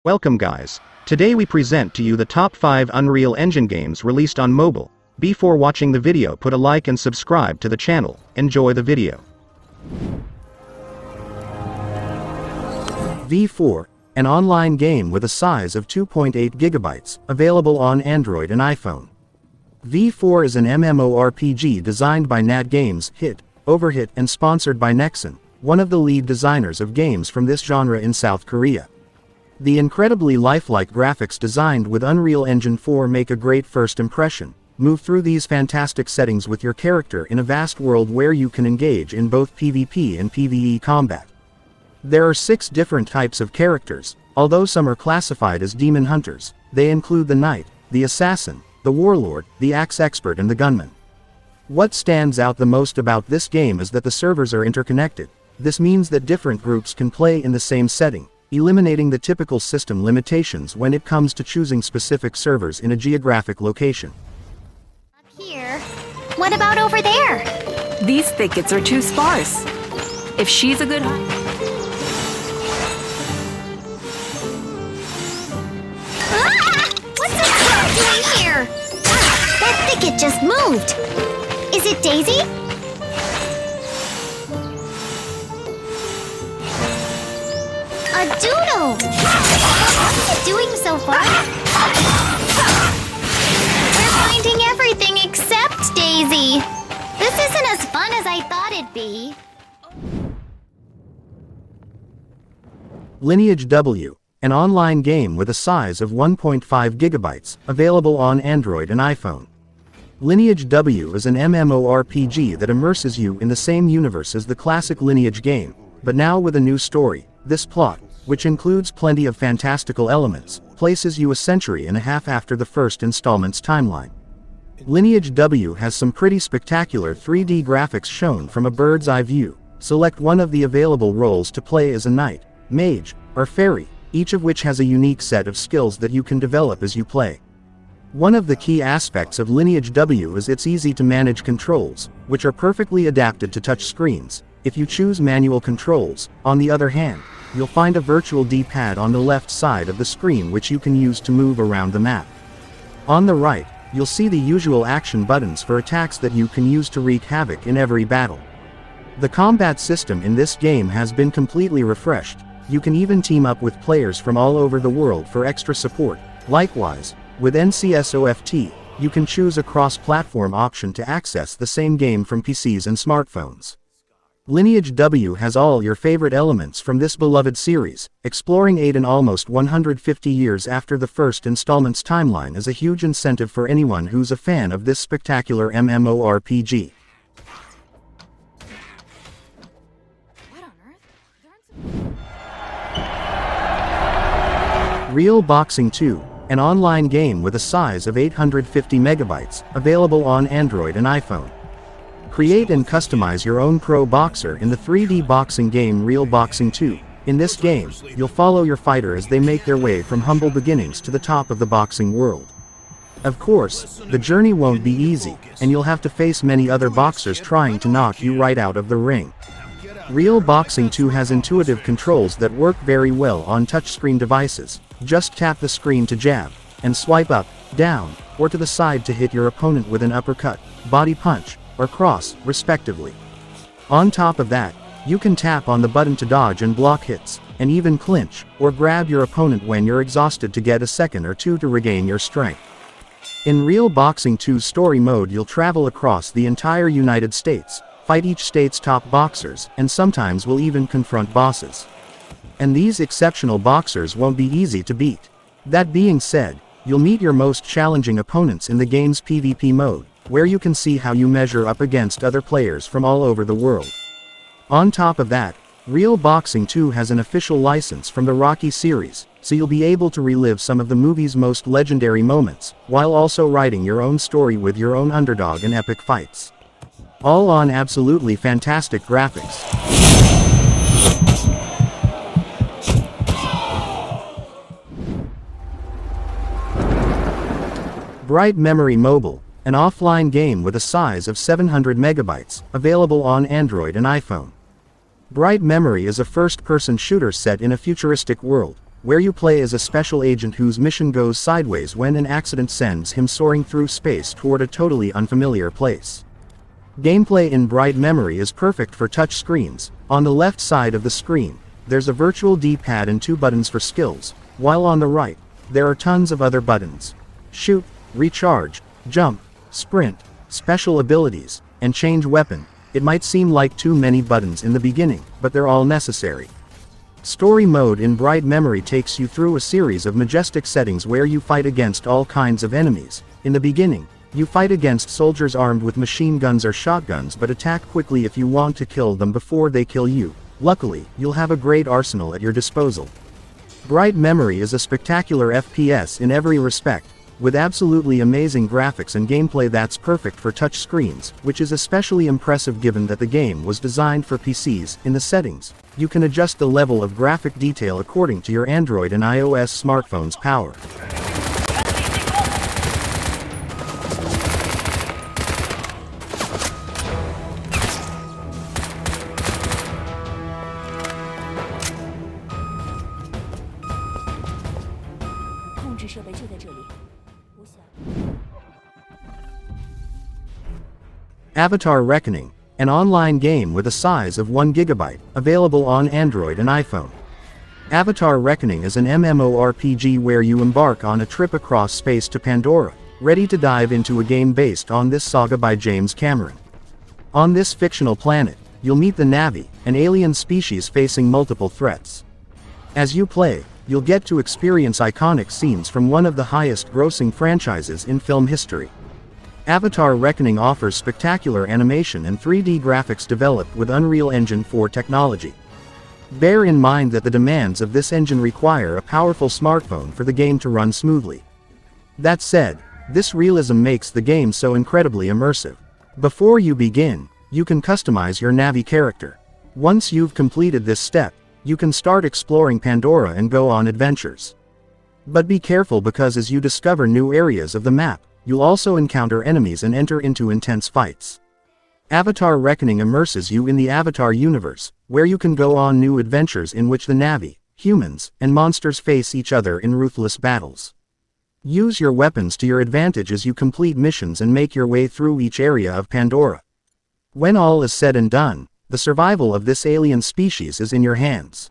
Welcome guys. Today we present to you the top 5 Unreal Engine games released on mobile. Before watching the video, put a like and subscribe to the channel. Enjoy the video. V4, an online game with a size of 2.8 gigabytes, available on Android and iPhone. V4 is an MMORPG designed by Nat Games, Overhit and sponsored by Nexon, one of the lead designers of games from this genre in South Korea. The incredibly lifelike graphics designed with Unreal Engine 4 make a great first impression. Move through these fantastic settings with your character in a vast world where you can engage in both PvP and PvE combat. There are 6 different types of characters, although some are classified as demon hunters. They include the knight, the assassin, the warlord, the axe expert and the gunman. What stands out the most about this game is that the servers are interconnected. This means that different groups can play in the same setting, eliminating the typical system limitations when it comes to choosing specific servers in a geographic location. Up here. What about over there? These thickets are too sparse. If she's a good Ah! What's this car doing here? That thicket just moved. Is it Daisy? A doodle! What's it doing so far? We're finding everything except Daisy. This isn't as fun as I thought it'd be. Lineage W, an online game with a size of 1.5 gigabytes, available on Android and iPhone. Lineage W is an MMORPG that immerses you in the same universe as the classic Lineage game, but now with a new story. This plot, which includes plenty of fantastical elements, places you a century and a half after the first installment's timeline. Lineage W has some pretty spectacular 3D graphics shown from a bird's eye view. Select one of the available roles to play as a knight, mage, or fairy, each of which has a unique set of skills that you can develop as you play. One of the key aspects of Lineage W is its easy-to-manage controls, which are perfectly adapted to touch screens. If you choose manual controls, on the other hand, you'll find a virtual D-pad on the left side of the screen which you can use to move around the map. On the right, you'll see the usual action buttons for attacks that you can use to wreak havoc in every battle. The combat system in this game has been completely refreshed. You can even team up with players from all over the world for extra support. Likewise, with NCSOFT, you can choose a cross-platform option to access the same game from PCs and smartphones. Lineage W has all your favorite elements from this beloved series. Exploring Aiden almost 150 years after the first installment's timeline is a huge incentive for anyone who's a fan of this spectacular MMORPG. What on earth? Real Boxing 2, an online game with a size of 850 megabytes, available on Android and iPhone. Create and customize your own pro boxer in the 3D boxing game Real Boxing 2. In this game, you'll follow your fighter as they make their way from humble beginnings to the top of the boxing world. Of course, the journey won't be easy, and you'll have to face many other boxers trying to knock you right out of the ring. Real Boxing 2 has intuitive controls that work very well on touchscreen devices. Just tap the screen to jab, and swipe up, down, or to the side to hit your opponent with an uppercut, body punch, or cross, respectively. On top of that, you can tap on the button to dodge and block hits, and even clinch, or grab your opponent when you're exhausted to get a second or two to regain your strength. In Real Boxing 2's story mode, you'll travel across the entire United States, fight each state's top boxers, and sometimes will even confront bosses. And these exceptional boxers won't be easy to beat. That being said, you'll meet your most challenging opponents in the game's PvP mode, where you can see how you measure up against other players from all over the world. On top of that, Real Boxing 2 has an official license from the Rocky series, so you'll be able to relive some of the movie's most legendary moments, while also writing your own story with your own underdog and epic fights. All on absolutely fantastic graphics. Bright Memory Mobile, an offline game with a size of 700 megabytes, available on Android and iPhone. Bright Memory is a first-person shooter set in a futuristic world. where you play as a special agent whose mission goes sideways when an accident sends him soaring through space toward a totally unfamiliar place. Gameplay in Bright Memory is perfect for touch screens. On the left side of the screen, there's a virtual D-pad and 2 buttons for skills, while on the right, there are tons of other buttons. Shoot, recharge, jump, sprint, special abilities, and change weapon. It might seem like too many buttons in the beginning, but they're all necessary. Story mode in Bright Memory takes you through a series of majestic settings where you fight against all kinds of enemies. In the beginning, you fight against soldiers armed with machine guns or shotguns but attack quickly if you want to kill them before they kill you. Luckily, you'll have a great arsenal at your disposal. Bright Memory is a spectacular FPS in every respect, with absolutely amazing graphics and gameplay that's perfect for touch screens, which is especially impressive given that the game was designed for PCs. In the settings, you can adjust the level of graphic detail according to your Android and iOS smartphone's power. Avatar Reckoning, an online game with a size of 1 GB, available on Android and iPhone. Avatar Reckoning is an MMORPG where you embark on a trip across space to Pandora, ready to dive into a game based on this saga by James Cameron. On this fictional planet, you'll meet the Na'vi, an alien species facing multiple threats. As you play, you'll get to experience iconic scenes from one of the highest-grossing franchises in film history. Avatar Reckoning offers spectacular animation and 3D graphics developed with Unreal Engine 4 technology. Bear in mind that the demands of this engine require a powerful smartphone for the game to run smoothly. That said, this realism makes the game so incredibly immersive. Before you begin, you can customize your Na'vi character. Once you've completed this step, you can start exploring Pandora and go on adventures. But be careful because as you discover new areas of the map, you'll also encounter enemies and enter into intense fights. Avatar Reckoning immerses you in the Avatar universe, where you can go on new adventures in which the Na'vi, humans, and monsters face each other in ruthless battles. Use your weapons to your advantage as you complete missions and make your way through each area of Pandora. When all is said and done, the survival of this alien species is in your hands.